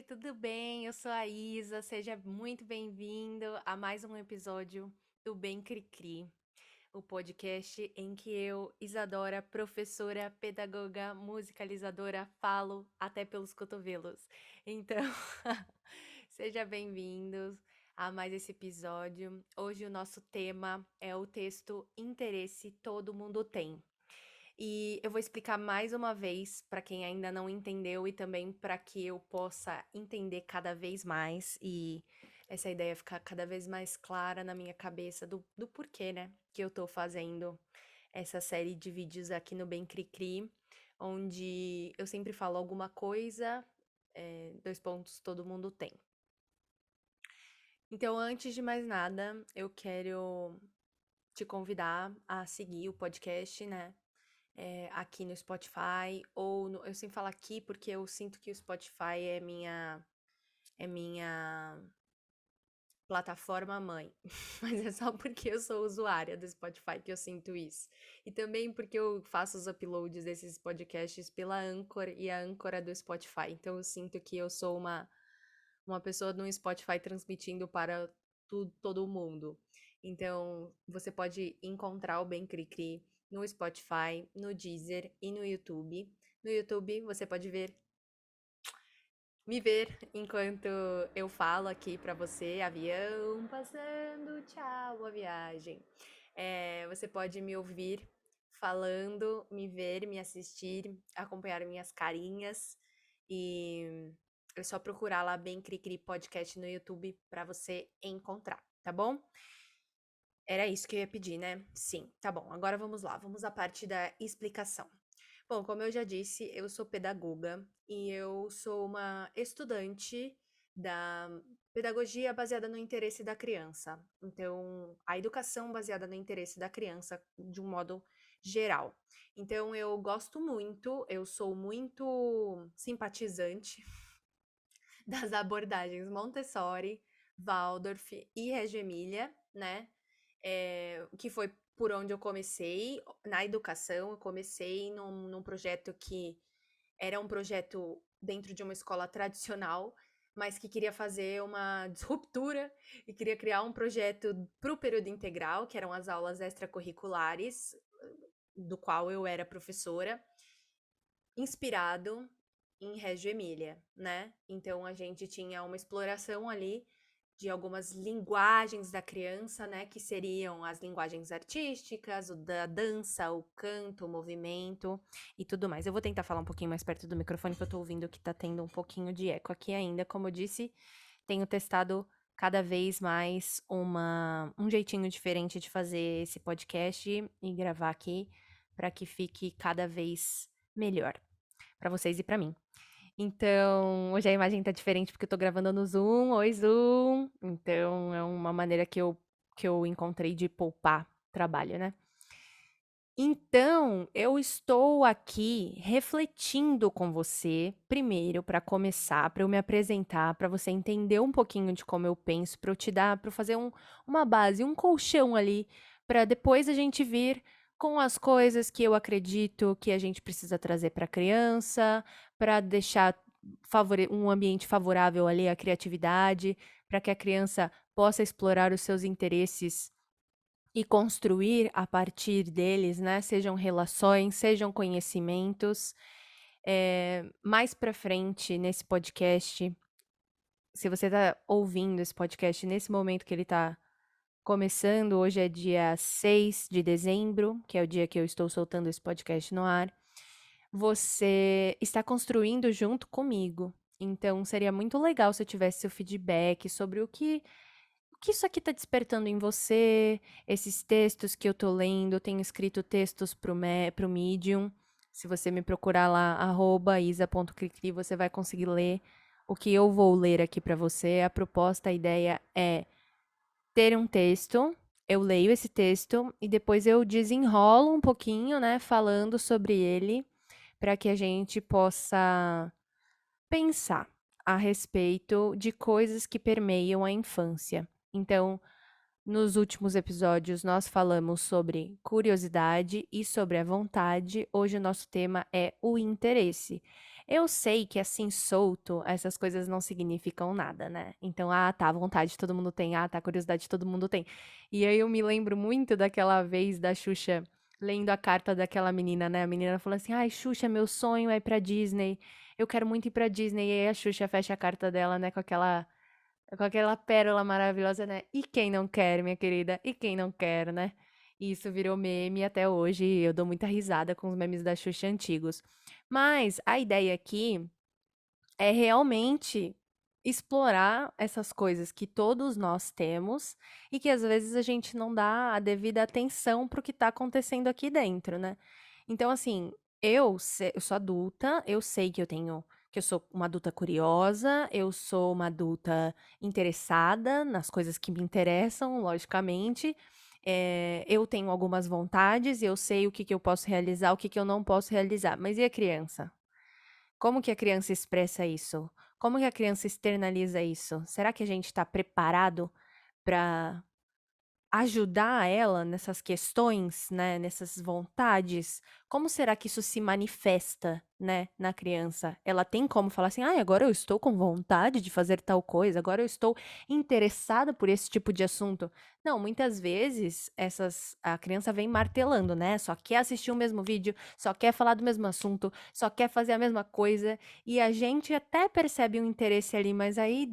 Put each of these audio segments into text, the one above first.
tudo bem? Eu sou a Isa, seja muito bem-vindo a mais um episódio do Bem Cri-Cri, o podcast em que eu, Isadora, professora, pedagoga, musicalizadora, falo até pelos cotovelos. Então, seja bem-vindos a mais esse episódio. Hoje o nosso tema é o texto Interesse Todo Mundo Tem. E eu vou explicar mais uma vez para quem ainda não entendeu e também para que eu possa entender cada vez mais e essa ideia ficar cada vez mais clara na minha cabeça do porquê, né, que eu tô fazendo essa série de vídeos aqui no Bem Cri-Cri, onde eu sempre falo alguma coisa, dois pontos, todo mundo tem. Então, antes de mais nada, eu quero te convidar a seguir o podcast, né? Aqui no Spotify, eu sempre falo aqui porque eu sinto que o Spotify é minha plataforma mãe, mas é só porque eu sou usuária do Spotify que eu sinto isso. E também porque eu faço os uploads desses podcasts pela Anchor e a Anchor é do Spotify, então eu sinto que eu sou uma pessoa no Spotify transmitindo para todo mundo. Então, você pode encontrar o Bem Cri-Cri no Spotify, no Deezer e no YouTube. No YouTube, você pode me ver enquanto eu falo aqui para você, avião passando, tchau, a viagem. Você pode me ouvir falando, me ver, me assistir, acompanhar minhas carinhas e é só procurar lá Bem Cri-Cri Podcast no YouTube para você encontrar, tá bom? Era isso que eu ia pedir, né? Sim, tá bom. Agora vamos lá, vamos à parte da explicação. Bom, como eu já disse, eu sou pedagoga e eu sou uma estudante da pedagogia baseada no interesse da criança. Então, a educação baseada no interesse da criança de um modo geral. Então, eu gosto muito, eu sou muito simpatizante das abordagens Montessori, Waldorf e Reggio Emilia, né? Que foi por onde eu comecei na educação. Eu comecei num projeto que era um projeto dentro de uma escola tradicional, mas que queria fazer uma disruptura e queria criar um projeto para o período integral, que eram as aulas extracurriculares, do qual eu era professora, inspirado em Reggio Emilia, né? Então a gente tinha uma exploração ali de algumas linguagens da criança, né, que seriam as linguagens artísticas, o da dança, o canto, o movimento e tudo mais. Eu vou tentar falar um pouquinho mais perto do microfone, que eu tô ouvindo que tá tendo um pouquinho de eco aqui ainda. Como eu disse, tenho testado cada vez mais um jeitinho diferente de fazer esse podcast e gravar aqui para que fique cada vez melhor para vocês e para mim. Então, hoje a imagem tá diferente porque eu tô gravando no Zoom. Oi, Zoom! Então, é uma maneira que eu encontrei de poupar trabalho, né? Então, eu estou aqui refletindo com você, primeiro, para começar, para eu me apresentar, para você entender um pouquinho de como eu penso, para eu te dar, para fazer uma base, um colchão ali, para depois a gente vir com as coisas que eu acredito que a gente precisa trazer para a criança, para deixar um ambiente favorável ali à criatividade, para que a criança possa explorar os seus interesses e construir a partir deles, né? Sejam relações, sejam conhecimentos. Mais para frente nesse podcast, se você está ouvindo esse podcast nesse momento que ele está começando, hoje é dia 6 de dezembro, que é o dia que eu estou soltando esse podcast no ar, você está construindo junto comigo. Então, seria muito legal se eu tivesse seu feedback sobre o que isso aqui tá despertando em você, esses textos que eu tô lendo. Eu tenho escrito textos pro Medium. Se você me procurar lá, @isa.cricri, você vai conseguir ler o que eu vou ler aqui pra você. A proposta, a ideia é ter um texto, eu leio esse texto e depois eu desenrolo um pouquinho, né, falando sobre ele, para que a gente possa pensar a respeito de coisas que permeiam a infância. Então, nos últimos episódios, nós falamos sobre curiosidade e sobre a vontade. Hoje, o nosso tema é o interesse. Eu sei que assim solto, essas coisas não significam nada, né? Então, tá, vontade todo mundo tem, tá, curiosidade todo mundo tem. E aí eu me lembro muito daquela vez da Xuxa lendo a carta daquela menina, né? A menina falou assim: "Ai, Xuxa, meu sonho é ir pra Disney. Eu quero muito ir pra Disney". E aí a Xuxa fecha a carta dela, né, com aquela pérola maravilhosa, né? E quem não quer, minha querida? E quem não quer, né? E isso virou meme até hoje. Eu dou muita risada com os memes da Xuxa antigos. Mas a ideia aqui é realmente explorar essas coisas que todos nós temos e que às vezes a gente não dá a devida atenção para o que está acontecendo aqui dentro, né? Então, assim, eu sou adulta, eu sei que eu sou uma adulta curiosa, eu sou uma adulta interessada nas coisas que me interessam, logicamente. Eu tenho algumas vontades e eu sei o que que eu posso realizar, o que que eu não posso realizar. Mas e a criança? Como que a criança expressa isso? Como que a criança externaliza isso? Será que a gente está preparado para ajudar ela nessas questões, né, nessas vontades? Como será que isso se manifesta, né, na criança? Ela tem como falar assim: "Ai, agora eu estou com vontade de fazer tal coisa, agora eu estou interessada por esse tipo de assunto". Não, muitas vezes a criança vem martelando, né? Só quer assistir o mesmo vídeo, só quer falar do mesmo assunto, só quer fazer a mesma coisa, e a gente até percebe um interesse ali, mas aí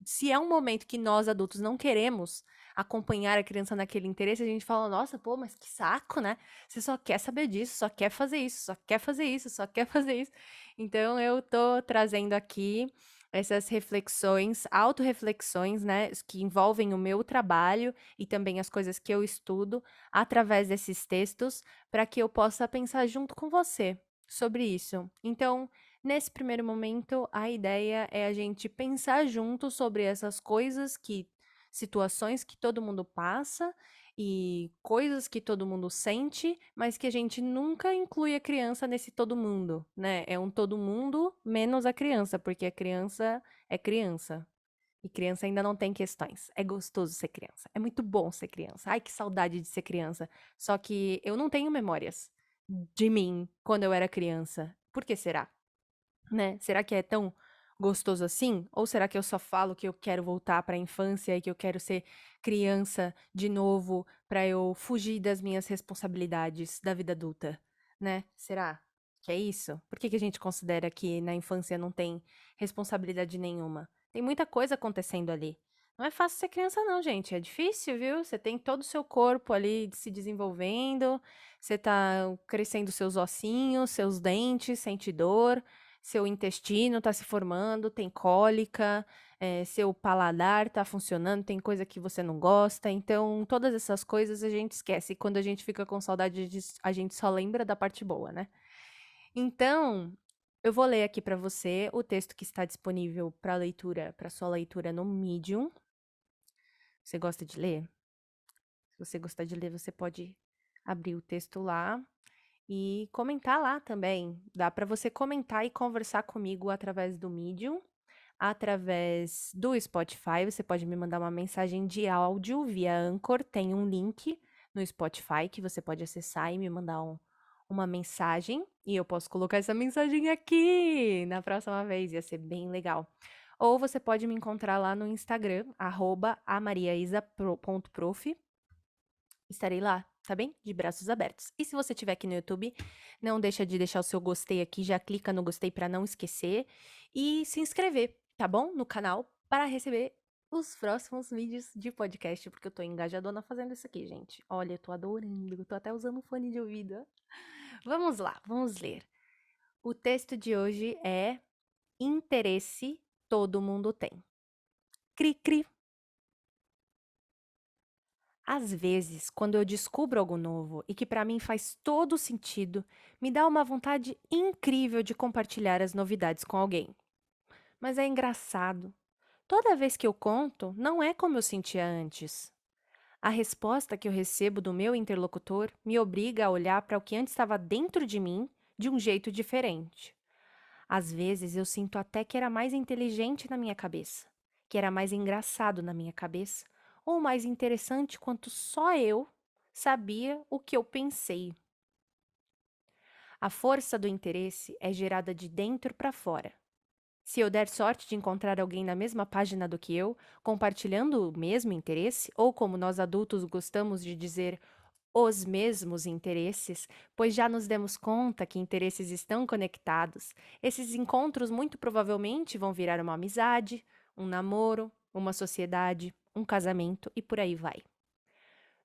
se é um momento que nós adultos não queremos acompanhar a criança naquele interesse, a gente fala: "Nossa, pô, mas que saco, né? Você só quer saber disso, só quer fazer isso, só quer fazer isso, só quer fazer isso". Então eu tô trazendo aqui essas reflexões, autorreflexões, né, que envolvem o meu trabalho e também as coisas que eu estudo através desses textos, para que eu possa pensar junto com você sobre isso. Então, nesse primeiro momento, a ideia é a gente pensar junto sobre essas coisas situações que todo mundo passa e coisas que todo mundo sente, mas que a gente nunca inclui a criança nesse todo mundo, né? É um todo mundo menos a criança, porque a criança é criança. E criança ainda não tem questões. É gostoso ser criança. É muito bom ser criança. Ai, que saudade de ser criança. Só que eu não tenho memórias de mim quando eu era criança. Por que será? Né? Será que é tão gostoso assim? Ou será que eu só falo que eu quero voltar para a infância e que eu quero ser criança de novo para eu fugir das minhas responsabilidades da vida adulta, né? Será que é isso? Por que que a gente considera que na infância não tem responsabilidade nenhuma? Tem muita coisa acontecendo ali. Não é fácil ser criança não, gente. É difícil, viu? Você tem todo o seu corpo ali se desenvolvendo, você tá crescendo seus ossinhos, seus dentes, sente dor, seu intestino está se formando, tem cólica, seu paladar está funcionando, tem coisa que você não gosta. Então, todas essas coisas a gente esquece. E quando a gente fica com saudade, a gente só lembra da parte boa, né? Então, eu vou ler aqui para você o texto que está disponível para leitura, para sua leitura no Medium. Você gosta de ler? Se você gostar de ler, você pode abrir o texto lá e comentar lá também. Dá para você comentar e conversar comigo através do Medium, através do Spotify. Você pode me mandar uma mensagem de áudio via Anchor. Tem um link no Spotify que você pode acessar e me mandar uma mensagem. E eu posso colocar essa mensagem aqui na próxima vez. Ia ser bem legal. Ou você pode me encontrar lá no Instagram, @amariaisa.prof. Estarei lá, tá bem? De braços abertos. E se você estiver aqui no YouTube, não deixa de deixar o seu gostei aqui, já clica no gostei para não esquecer e se inscrever, tá bom? No canal para receber os próximos vídeos de podcast, porque eu tô engajadona fazendo isso aqui, gente. Olha, eu tô adorando, eu tô até usando fone de ouvido. Ó. Vamos lá, vamos ler. O texto de hoje é Interesse todo mundo tem. Cri cri. Às vezes, quando eu descubro algo novo e que para mim faz todo sentido, me dá uma vontade incrível de compartilhar as novidades com alguém. Mas é engraçado. Toda vez que eu conto, não é como eu sentia antes. A resposta que eu recebo do meu interlocutor me obriga a olhar para o que antes estava dentro de mim de um jeito diferente. Às vezes eu sinto até que era mais inteligente na minha cabeça, que era mais engraçado na minha cabeça, ou mais interessante quanto só eu sabia o que eu pensei. A força do interesse é gerada de dentro para fora. Se eu der sorte de encontrar alguém na mesma página do que eu, compartilhando o mesmo interesse, ou como nós adultos gostamos de dizer, os mesmos interesses, pois já nos demos conta que interesses estão conectados, esses encontros muito provavelmente vão virar uma amizade, um namoro, uma sociedade, um casamento e por aí vai.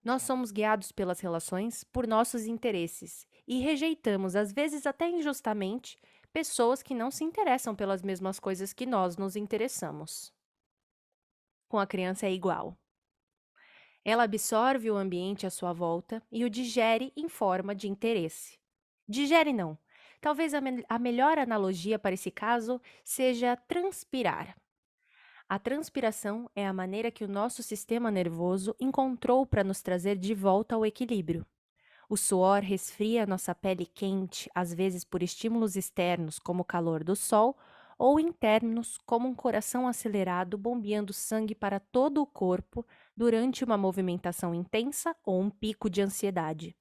Nós somos guiados pelas relações por nossos interesses e rejeitamos, às vezes até injustamente, pessoas que não se interessam pelas mesmas coisas que nós nos interessamos. Com a criança é igual. Ela absorve o ambiente à sua volta e o digere em forma de interesse. Digere não. Talvez a melhor analogia para esse caso seja transpirar. A transpiração é a maneira que o nosso sistema nervoso encontrou para nos trazer de volta ao equilíbrio. O suor resfria nossa pele quente, às vezes por estímulos externos, como o calor do sol, ou internos, como um coração acelerado bombeando sangue para todo o corpo durante uma movimentação intensa ou um pico de ansiedade.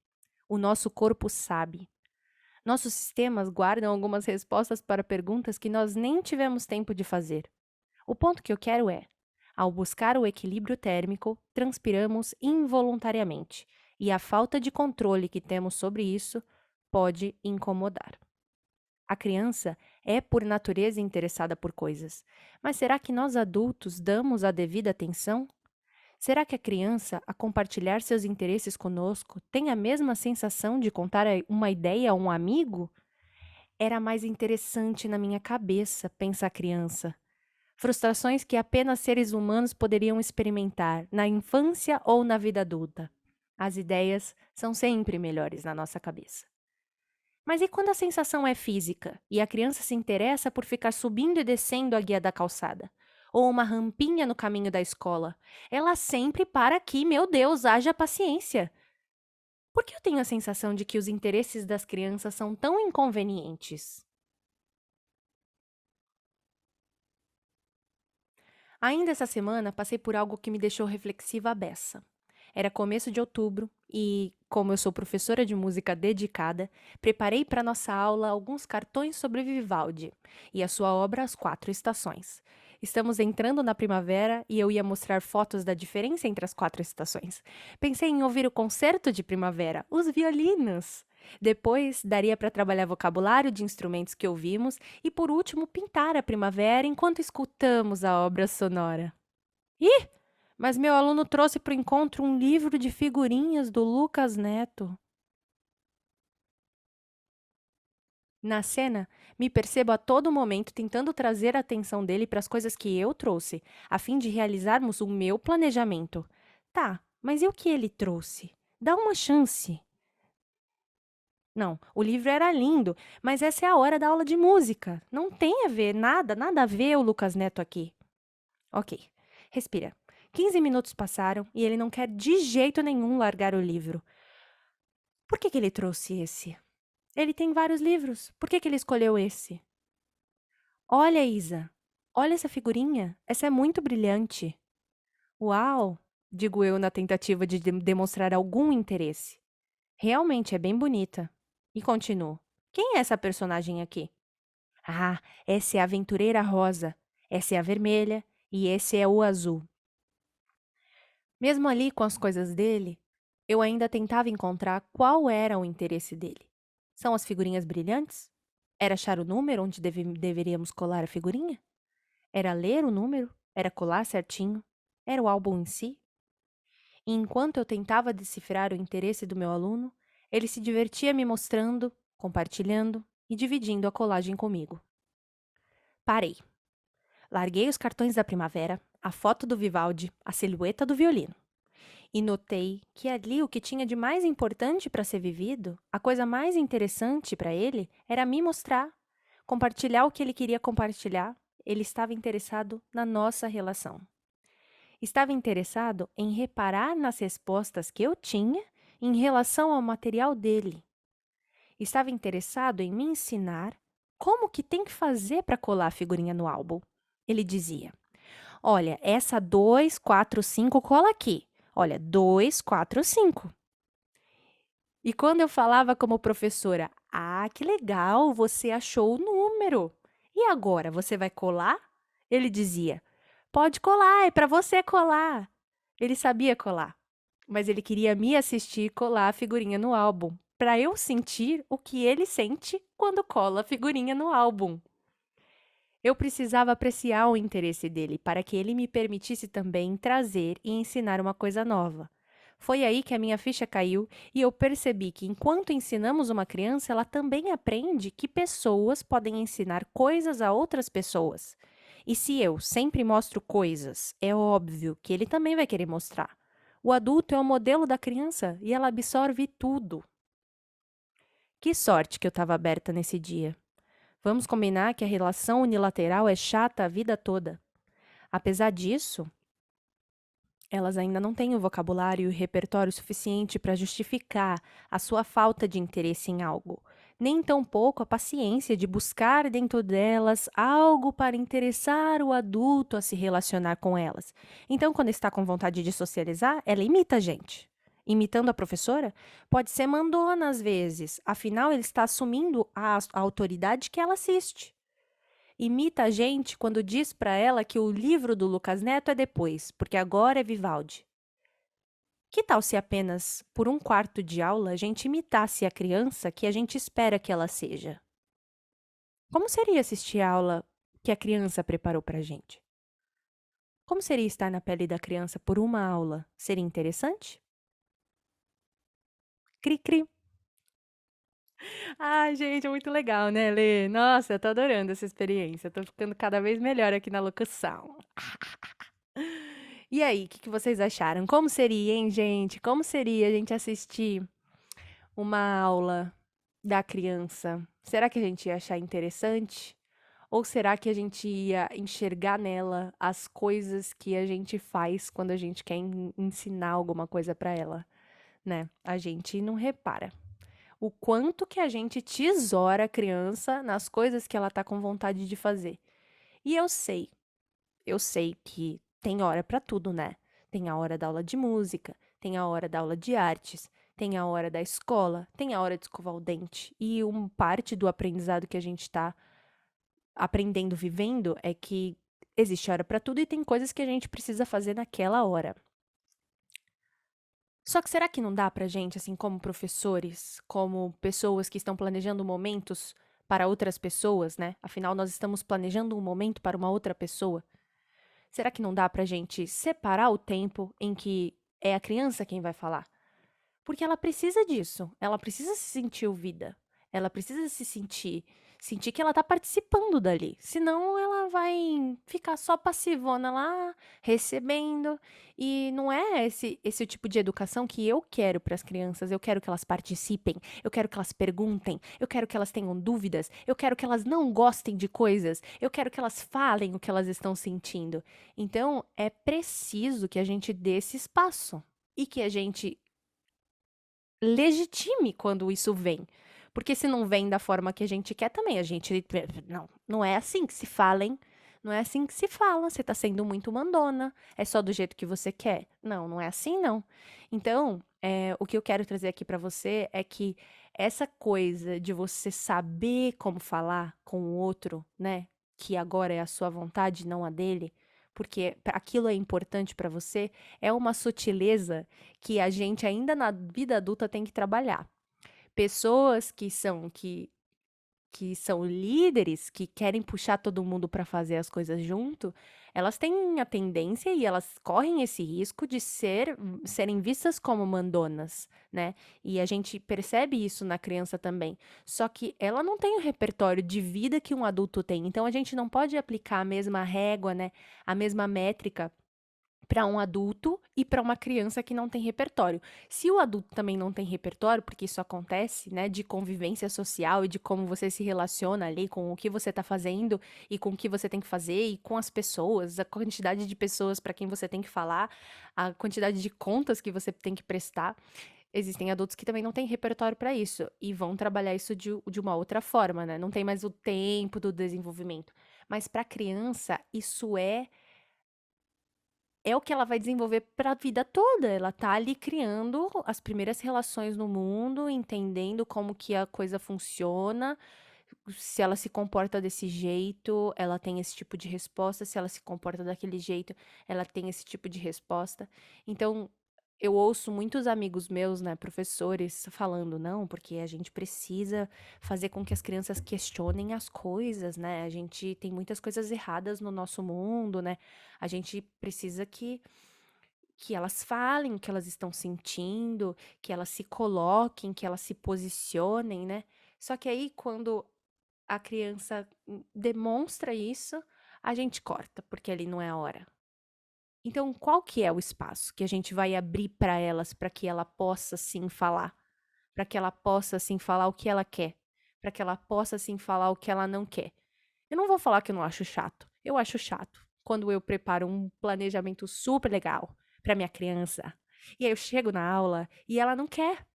O nosso corpo sabe. Nossos sistemas guardam algumas respostas para perguntas que nós nem tivemos tempo de fazer. O ponto que eu quero é: ao buscar o equilíbrio térmico, transpiramos involuntariamente, e a falta de controle que temos sobre isso pode incomodar. A criança é, por natureza, interessada por coisas, mas será que nós adultos damos a devida atenção? Será que a criança, a compartilhar seus interesses conosco, tem a mesma sensação de contar uma ideia a um amigo? Era mais interessante na minha cabeça, pensa a criança. Frustrações que apenas seres humanos poderiam experimentar, na infância ou na vida adulta. As ideias são sempre melhores na nossa cabeça. Mas e quando a sensação é física e a criança se interessa por ficar subindo e descendo a guia da calçada? Ou uma rampinha no caminho da escola? Ela sempre para aqui, meu Deus, haja paciência! Por que eu tenho a sensação de que os interesses das crianças são tão inconvenientes? Ainda essa semana, passei por algo que me deixou reflexiva à beça. Era começo de outubro e, como eu sou professora de música dedicada, preparei para nossa aula alguns cartões sobre Vivaldi e a sua obra As Quatro Estações. Estamos entrando na primavera e eu ia mostrar fotos da diferença entre as quatro estações. Pensei em ouvir o concerto de primavera, os violinos. Depois, daria para trabalhar vocabulário de instrumentos que ouvimos e, por último, pintar a primavera enquanto escutamos a obra sonora. Ih! Mas meu aluno trouxe para o encontro um livro de figurinhas do Lucas Neto. Na cena, me percebo a todo momento tentando trazer a atenção dele para as coisas que eu trouxe, a fim de realizarmos o meu planejamento. Tá, mas e o que ele trouxe? Dá uma chance. Não, o livro era lindo, mas essa é a hora da aula de música. Não tem a ver, nada a ver o Lucas Neto aqui. Ok, respira. 15 minutos passaram e ele não quer de jeito nenhum largar o livro. Por que ele trouxe esse? Ele tem vários livros. Por que ele escolheu esse? Olha, Isa. Olha essa figurinha. Essa é muito brilhante. Uau! Digo eu na tentativa de demonstrar algum interesse. Realmente é bem bonita. E continuo. Quem é essa personagem aqui? Ah, essa é a aventureira rosa. Essa é a vermelha. E esse é o azul. Mesmo ali com as coisas dele, eu ainda tentava encontrar qual era o interesse dele. São as figurinhas brilhantes? Era achar o número onde deveríamos colar a figurinha? Era ler o número? Era colar certinho? Era o álbum em si? E enquanto eu tentava decifrar o interesse do meu aluno, ele se divertia me mostrando, compartilhando e dividindo a colagem comigo. Parei. Larguei os cartões da primavera, a foto do Vivaldi, a silhueta do violino. E notei que ali o que tinha de mais importante para ser vivido, a coisa mais interessante para ele, era me mostrar, compartilhar o que ele queria compartilhar. Ele estava interessado na nossa relação. Estava interessado em reparar nas respostas que eu tinha em relação ao material dele. Estava interessado em me ensinar como que tem que fazer para colar a figurinha no álbum. Ele dizia: olha, essa 2, 4, 5 cola aqui. Olha, 2, 4, 5. E quando eu falava como professora, Ah, que legal, você achou o número. E agora, você vai colar? Ele dizia: Pode colar, é para você colar. Ele sabia colar, mas ele queria me assistir colar a figurinha no álbum, para eu sentir o que ele sente quando cola a figurinha no álbum. Eu precisava apreciar o interesse dele para que ele me permitisse também trazer e ensinar uma coisa nova. Foi aí que a minha ficha caiu e eu percebi que enquanto ensinamos uma criança, ela também aprende que pessoas podem ensinar coisas a outras pessoas. E se eu sempre mostro coisas, é óbvio que ele também vai querer mostrar. O adulto é o modelo da criança e ela absorve tudo. Que sorte que eu estava aberta nesse dia. Vamos combinar que a relação unilateral é chata a vida toda. Apesar disso, elas ainda não têm o vocabulário e o repertório suficiente para justificar a sua falta de interesse em algo, nem tampouco a paciência de buscar dentro delas algo para interessar o adulto a se relacionar com elas. Então, quando está com vontade de socializar, ela imita a gente. Imitando a professora, pode ser mandona às vezes, afinal, ele está assumindo a autoridade que ela assiste. Imita a gente quando diz para ela que o livro do Lucas Neto é depois, porque agora é Vivaldi. Que tal se apenas por um quarto de aula a gente imitasse a criança que a gente espera que ela seja? Como seria assistir a aula que a criança preparou para a gente? Como seria estar na pele da criança por uma aula? Seria interessante? Cri, cri. Ai, gente, é muito legal, né, Lê? Nossa, eu tô adorando essa experiência. Eu tô ficando cada vez melhor aqui na locução. E aí, o que que vocês acharam? Como seria, hein, gente? Como seria a gente assistir uma aula da criança? Será que a gente ia achar interessante? Ou será que a gente ia enxergar nela as coisas que a gente faz quando a gente quer ensinar alguma coisa pra ela, né? A gente não repara o quanto que a gente tesoura a criança nas coisas que ela tá com vontade de fazer. E eu sei que tem hora pra tudo, né? Tem a hora da aula de música, tem a hora da aula de artes, tem a hora da escola, tem a hora de escovar o dente. E uma parte do aprendizado que a gente tá aprendendo, vivendo, é que existe hora pra tudo e tem coisas que a gente precisa fazer naquela hora. Só que será que não dá pra gente, assim, como professores, como pessoas que estão planejando momentos para outras pessoas, né? Afinal, nós estamos planejando um momento para uma outra pessoa. Será que não dá pra gente separar o tempo em que é a criança quem vai falar? Porque ela precisa disso, ela precisa se sentir ouvida, ela precisa se sentir que ela tá participando dali, senão ela vai ficar só passivona lá, recebendo, e não é esse o tipo de educação que eu quero para as crianças. Eu quero que elas participem, eu quero que elas perguntem, eu quero que elas tenham dúvidas, eu quero que elas não gostem de coisas, eu quero que elas falem o que elas estão sentindo. Então, é preciso que a gente dê esse espaço e que a gente legitime quando isso vem. Porque se não vem da forma que a gente quer também, a gente. Não, não é assim que se fala, hein? Não é assim que se fala. Você tá sendo muito mandona. É só do jeito que você quer. Não, não é assim, não. Então, o que eu quero trazer aqui pra você é que essa coisa de você saber como falar com o outro, né? Que agora é a sua vontade, não a dele, porque aquilo é importante pra você, é uma sutileza que a gente ainda na vida adulta tem que trabalhar. Pessoas que são líderes, que querem puxar todo mundo para fazer as coisas junto, elas têm a tendência e elas correm esse risco de serem vistas como mandonas, né? E a gente percebe isso na criança também. Só que ela não tem o repertório de vida que um adulto tem. Então a gente não pode aplicar a mesma régua, né? A mesma métrica para um adulto e para uma criança que não tem repertório. Se o adulto também não tem repertório, porque isso acontece, né, de convivência social e de como você se relaciona ali com o que você está fazendo e com o que você tem que fazer e com as pessoas, a quantidade de pessoas para quem você tem que falar, a quantidade de contas que você tem que prestar. Existem adultos que também não têm repertório para isso e vão trabalhar isso de uma outra forma, né? Não tem mais o tempo do desenvolvimento. Mas para criança, isso é é o que ela vai desenvolver para a vida toda. Ela tá ali criando as primeiras relações no mundo, entendendo como que a coisa funciona. Se ela se comporta desse jeito, ela tem esse tipo de resposta. Se ela se comporta daquele jeito, ela tem esse tipo de resposta. Então, eu ouço muitos amigos meus, né, professores, falando, não, porque a gente precisa fazer com que as crianças questionem as coisas, né? A gente tem muitas coisas erradas no nosso mundo, né? A gente precisa que elas falem o que elas estão sentindo, que elas se coloquem, que elas se posicionem, né? Só que aí, quando a criança demonstra isso, a gente corta, porque ali não é a hora. Então, qual que é o espaço que a gente vai abrir para elas, para que ela possa sim falar, para que ela possa sim falar o que ela quer, para que ela possa sim falar o que ela não quer? Eu não vou falar que eu não acho chato. Eu acho chato quando eu preparo um planejamento super legal para minha criança. E aí eu chego na aula e ela não quer.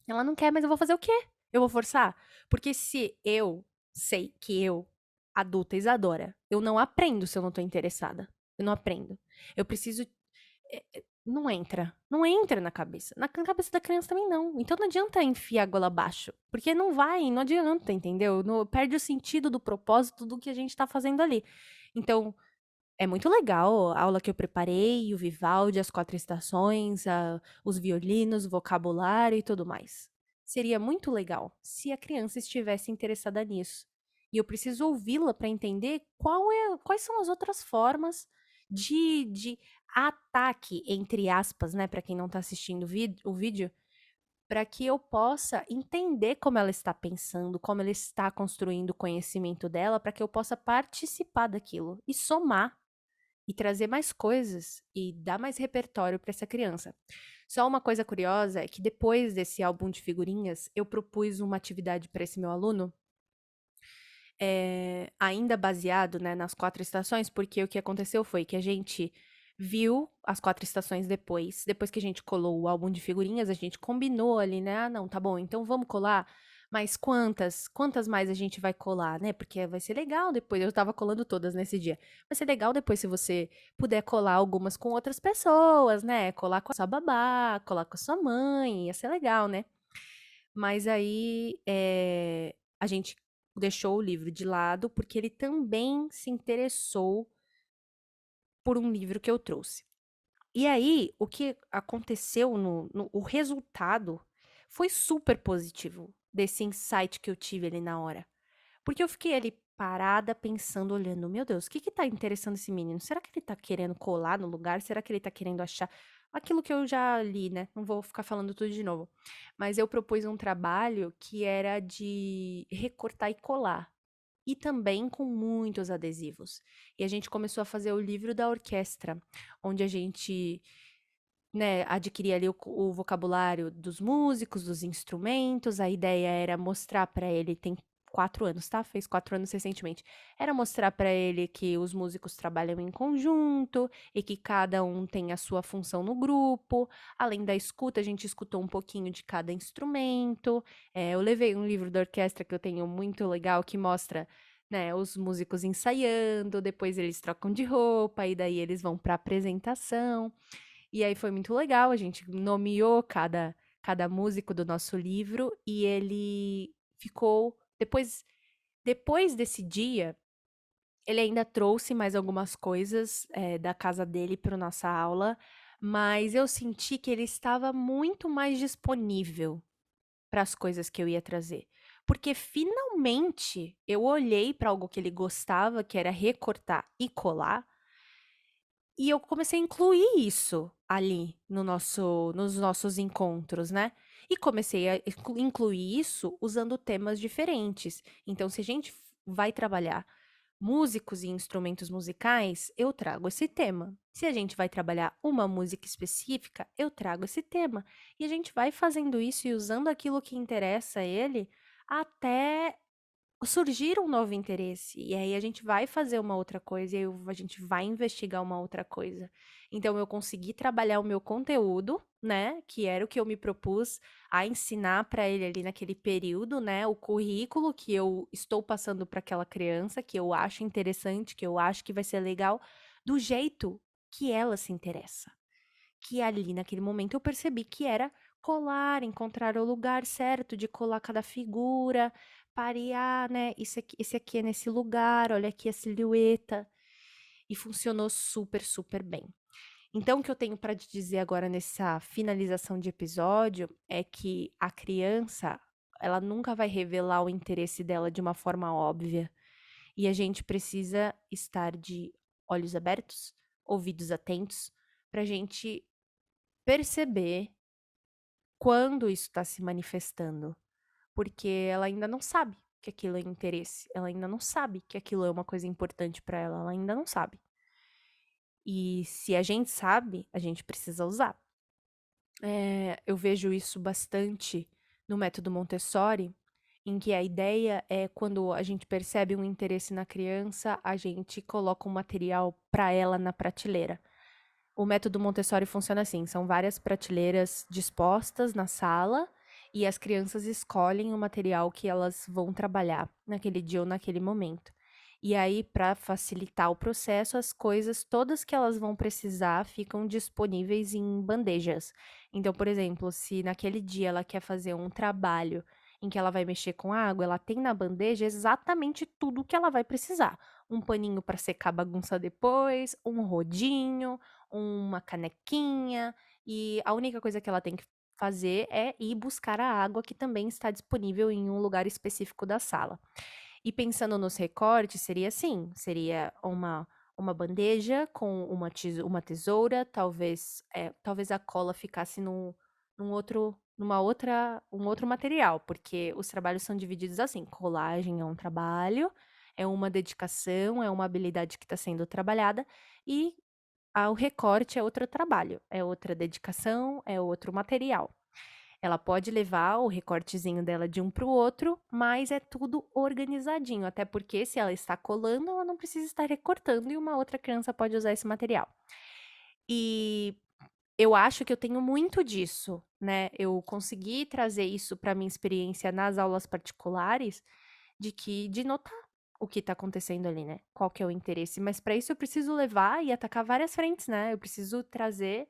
Ela não quer, mas eu vou fazer o quê? Eu vou forçar? Porque se eu sei que eu, adulta Isadora, eu não aprendo se eu não tô interessada. Eu não aprendo. Eu preciso. Não entra. Não entra na cabeça. Na cabeça da criança também não. Então não adianta enfiar a goela abaixo. Porque não vai, não adianta, entendeu? Perde o sentido do propósito do que a gente tá fazendo ali. Então, é muito legal a aula que eu preparei, o Vivaldi, as 4 estações, os violinos, o vocabulário e tudo mais. Seria muito legal se a criança estivesse interessada nisso. E eu preciso ouvi-la para entender quais são as outras formas de ataque, entre aspas, né, para quem não está assistindo o vídeo, para que eu possa entender como ela está pensando, como ela está construindo o conhecimento dela, para que eu possa participar daquilo e somar e trazer mais coisas e dar mais repertório para essa criança. Só uma coisa curiosa é que depois desse álbum de figurinhas, eu propus uma atividade para esse meu aluno, ainda baseado, né, nas 4 estações, porque o que aconteceu foi que a gente viu as 4 estações depois que a gente colou o álbum de figurinhas, a gente combinou ali, né, ah, não, tá bom, então vamos colar, mas quantas mais a gente vai colar, né, porque vai ser legal depois, eu tava colando todas nesse dia, vai ser legal depois se você puder colar algumas com outras pessoas, né, colar com a sua babá, colar com a sua mãe, ia ser legal, né. Mas aí, a gente deixou o livro de lado, porque ele também se interessou por um livro que eu trouxe. E aí, o que aconteceu o resultado foi super positivo desse insight que eu tive ali na hora. Porque eu fiquei ali parada, pensando, olhando, meu Deus, o que que tá interessando esse menino? Será que ele tá querendo colar no lugar? Será que ele tá querendo achar aquilo que eu já li, né? Não vou ficar falando tudo de novo. Mas eu propus um trabalho que era de recortar e colar. E também com muitos adesivos. E a gente começou a fazer o livro da orquestra, onde a gente, né, adquiria ali o vocabulário dos músicos, dos instrumentos. A ideia era mostrar para ele, tem 4 anos, tá? Fez 4 anos recentemente. Era mostrar para ele que os músicos trabalham em conjunto e que cada um tem a sua função no grupo. Além da escuta, a gente escutou um pouquinho de cada instrumento. Eu levei um livro da orquestra que eu tenho muito legal que mostra, né, os músicos ensaiando, depois eles trocam de roupa e daí eles vão para apresentação. E aí foi muito legal, a gente nomeou cada músico do nosso livro e ele ficou depois desse dia, ele ainda trouxe mais algumas coisas, da casa dele para nossa aula, mas eu senti que ele estava muito mais disponível para as coisas que eu ia trazer. Porque finalmente eu olhei para algo que ele gostava, que era recortar e colar, e eu comecei a incluir isso ali nos nossos encontros, né? E comecei a incluir isso usando temas diferentes. Então, se a gente vai trabalhar músicos e instrumentos musicais, eu trago esse tema. Se a gente vai trabalhar uma música específica, eu trago esse tema. E a gente vai fazendo isso e usando aquilo que interessa a ele até surgir um novo interesse. E aí a gente vai fazer uma outra coisa, e aí a gente vai investigar uma outra coisa. Então eu consegui trabalhar o meu conteúdo, né, que era o que eu me propus a ensinar para ele ali naquele período, né, o currículo que eu estou passando para aquela criança, que eu acho interessante, que eu acho que vai ser legal, do jeito que ela se interessa. Que ali naquele momento eu percebi que era colar, encontrar o lugar certo de colar cada figura, parear, né? Esse aqui é nesse lugar, olha aqui a silhueta. E funcionou super, super bem. Então, o que eu tenho para te dizer agora nessa finalização de episódio é que a criança, ela nunca vai revelar o interesse dela de uma forma óbvia. E a gente precisa estar de olhos abertos, ouvidos atentos, para a gente perceber quando isso está se manifestando. Porque ela ainda não sabe que aquilo é interesse, ela ainda não sabe que aquilo é uma coisa importante para ela, ela ainda não sabe. E se a gente sabe, a gente precisa usar. Eu vejo isso bastante no método Montessori, em que a ideia é quando a gente percebe um interesse na criança, a gente coloca um material para ela na prateleira. O método Montessori funciona assim: são várias prateleiras dispostas na sala e as crianças escolhem o material que elas vão trabalhar naquele dia ou naquele momento. E aí, para facilitar o processo, as coisas todas que elas vão precisar ficam disponíveis em bandejas. Então, por exemplo, se naquele dia ela quer fazer um trabalho em que ela vai mexer com água, ela tem na bandeja exatamente tudo que ela vai precisar. Um paninho para secar a bagunça depois, um rodinho, uma canequinha, e a única coisa que ela tem que fazer é ir buscar a água que também está disponível em um lugar específico da sala. E pensando nos recortes, seria assim: seria uma bandeja com uma tesoura, talvez a cola ficasse um outro material, porque os trabalhos são divididos assim: colagem é um trabalho, é uma dedicação, é uma habilidade que está sendo trabalhada, e o recorte é outro trabalho, é outra dedicação, é outro material. Ela pode levar o recortezinho dela de um para o outro, mas é tudo organizadinho, até porque se ela está colando, ela não precisa estar recortando e uma outra criança pode usar esse material. E eu acho que eu tenho muito disso, né? Eu consegui trazer isso para minha experiência nas aulas particulares, de notar o que está acontecendo ali, né? Qual que é o interesse, mas para isso eu preciso levar e atacar várias frentes, né? Eu preciso trazer.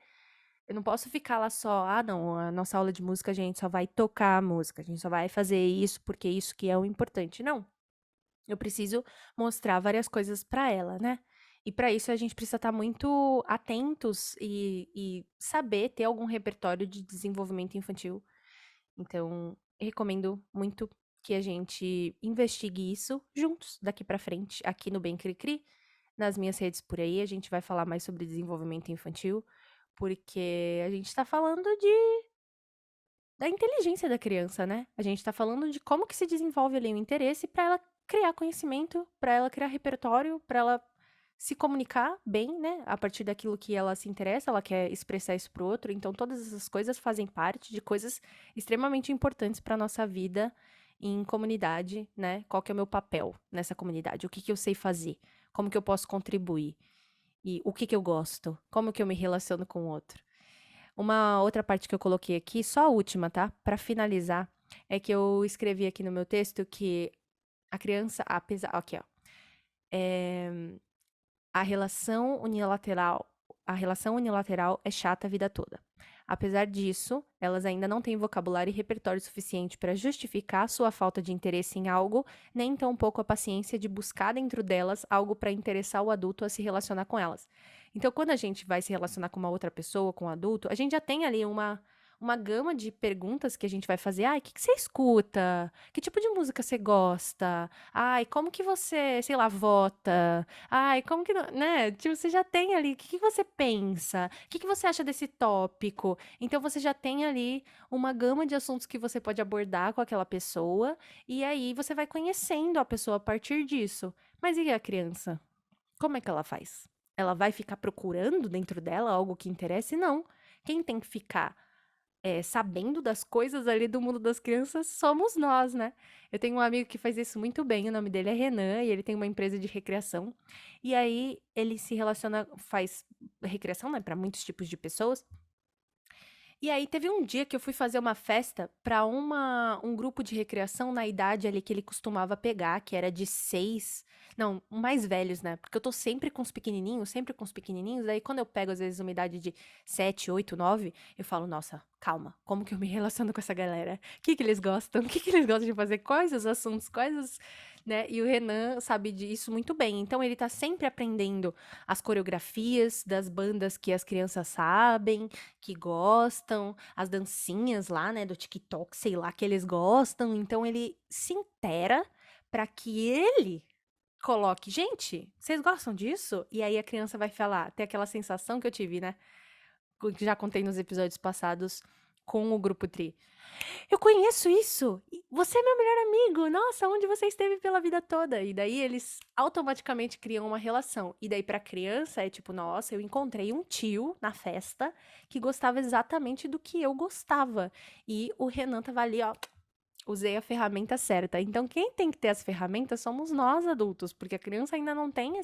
Eu não posso ficar lá só, não, a nossa aula de música a gente só vai tocar a música, a gente só vai fazer isso porque isso que é o importante. Não. Eu preciso mostrar várias coisas para ela, né? E para isso a gente precisa estar muito atentos e saber ter algum repertório de desenvolvimento infantil. Então, eu recomendo muito que a gente investigue isso juntos daqui para frente, aqui no Bem Cri Cri, nas minhas redes por aí. A gente vai falar mais sobre desenvolvimento infantil, porque a gente está falando da inteligência da criança, né? A gente está falando de como que se desenvolve ali o interesse para ela criar conhecimento, para ela criar repertório, para ela se comunicar bem, né? A partir daquilo que ela se interessa, ela quer expressar isso pro outro. Então, todas essas coisas fazem parte de coisas extremamente importantes para nossa vida em comunidade, né? Qual que é o meu papel nessa comunidade? O que que eu sei fazer? Como que eu posso contribuir? E o que que eu gosto? Como que eu me relaciono com o outro? Uma outra parte que eu coloquei aqui, só a última, tá? Para finalizar, é que eu escrevi aqui no meu texto que a criança, apesar, aqui, ó, a relação unilateral, a relação unilateral é chata a vida toda. Apesar disso, elas ainda não têm vocabulário e repertório suficiente para justificar sua falta de interesse em algo, nem tampouco a paciência de buscar dentro delas algo para interessar o adulto a se relacionar com elas. Então, quando a gente vai se relacionar com uma outra pessoa, com um adulto, a gente já tem ali uma gama de perguntas que a gente vai fazer. Ai, o que você escuta? Que tipo de música você gosta? Ai, como que você, sei lá, vota? Ai, como que, né? Tipo, você já tem ali, o que que você pensa? O que que você acha desse tópico? Então, você já tem ali uma gama de assuntos que você pode abordar com aquela pessoa, e aí você vai conhecendo a pessoa a partir disso. Mas e a criança? Como é que ela faz? Ela vai ficar procurando dentro dela algo que interesse? Não. Quem tem que ficar sabendo das coisas ali do mundo das crianças somos nós, né? Eu tenho um amigo que faz isso muito bem, o nome dele é Renan, e ele tem uma empresa de recreação. E aí ele se relaciona, faz recreação, né, para muitos tipos de pessoas. E aí teve um dia que eu fui fazer uma festa pra um grupo de recreação na idade ali que ele costumava pegar, que era de 6, não, mais velhos, né? Porque eu tô sempre com os pequenininhos, daí quando eu pego às vezes uma idade de 7, 8, 9, eu falo, nossa, calma, como que eu me relaciono com essa galera? O que que eles gostam? O que que eles gostam de fazer? Quais os assuntos? Quais os, né? E o Renan sabe disso muito bem. Então ele tá sempre aprendendo as coreografias das bandas que as crianças sabem, que gostam, as dancinhas lá, né, do TikTok, sei lá, que eles gostam. Então ele se intera para que ele coloque, gente, vocês gostam disso? E aí a criança vai falar, ter aquela sensação que eu tive, né? Que já contei nos episódios passados com o grupo Tri. Eu conheço isso. Você é meu melhor amigo. Nossa, onde você esteve pela vida toda? E daí eles automaticamente criam uma relação. E daí pra criança é tipo, nossa, eu encontrei um tio na festa que gostava exatamente do que eu gostava. E o Renan tava ali, ó, usei a ferramenta certa. Então quem tem que ter as ferramentas somos nós adultos, porque a criança ainda não tem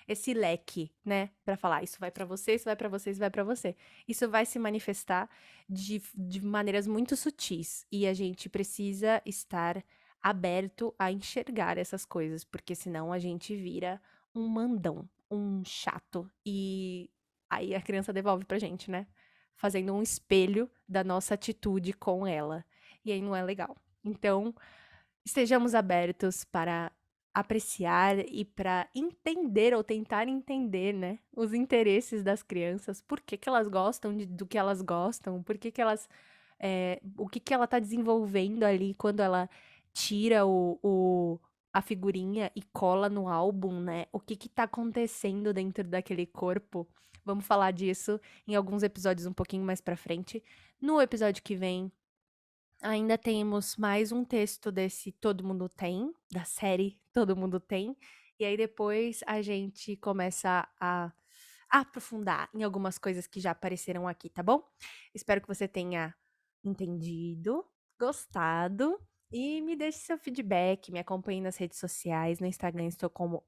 esse leque, né, pra falar, isso vai pra você, isso vai pra você, isso vai pra você. Isso vai se manifestar de maneiras muito sutis e a gente precisa estar aberto a enxergar essas coisas, porque senão a gente vira um mandão, um chato e aí a criança devolve pra gente, né? Fazendo um espelho da nossa atitude com ela. E aí não é legal. Então, estejamos abertos para apreciar e para entender ou tentar entender, né, os interesses das crianças, por que que elas gostam do que elas gostam, por que que elas, o que que ela tá desenvolvendo ali quando ela tira a figurinha e cola no álbum, né? O que que tá acontecendo dentro daquele corpo? Vamos falar disso em alguns episódios um pouquinho mais pra frente. No episódio que vem, ainda temos mais um texto desse Todo Mundo Tem, da série Todo Mundo Tem. E aí depois a gente começa a aprofundar em algumas coisas que já apareceram aqui, tá bom? Espero que você tenha entendido, gostado e me deixe seu feedback, me acompanhe nas redes sociais, no Instagram, estou como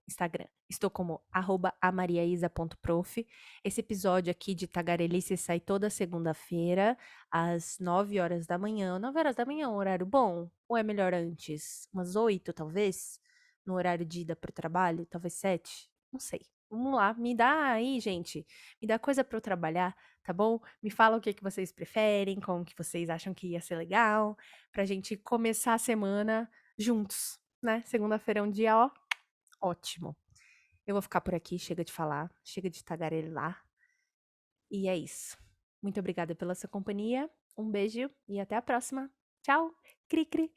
@amariaisa.prof. Esse episódio aqui de tagarelice sai toda segunda-feira às 9 horas da manhã. 9 horas da manhã é um horário bom? Ou é melhor antes? Umas 8, talvez? No horário de ida pro trabalho? Talvez 7? Não sei. Vamos lá, me dá aí, gente. Me dá coisa pra eu trabalhar, tá bom? Me fala o que que vocês preferem, como que vocês acham que ia ser legal, pra gente começar a semana juntos, né? Segunda-feira é um dia, ó, ótimo. Eu vou ficar por aqui, chega de falar, chega de tagarelar. E é isso. Muito obrigada pela sua companhia. Um beijo e até a próxima. Tchau. Cri, cri.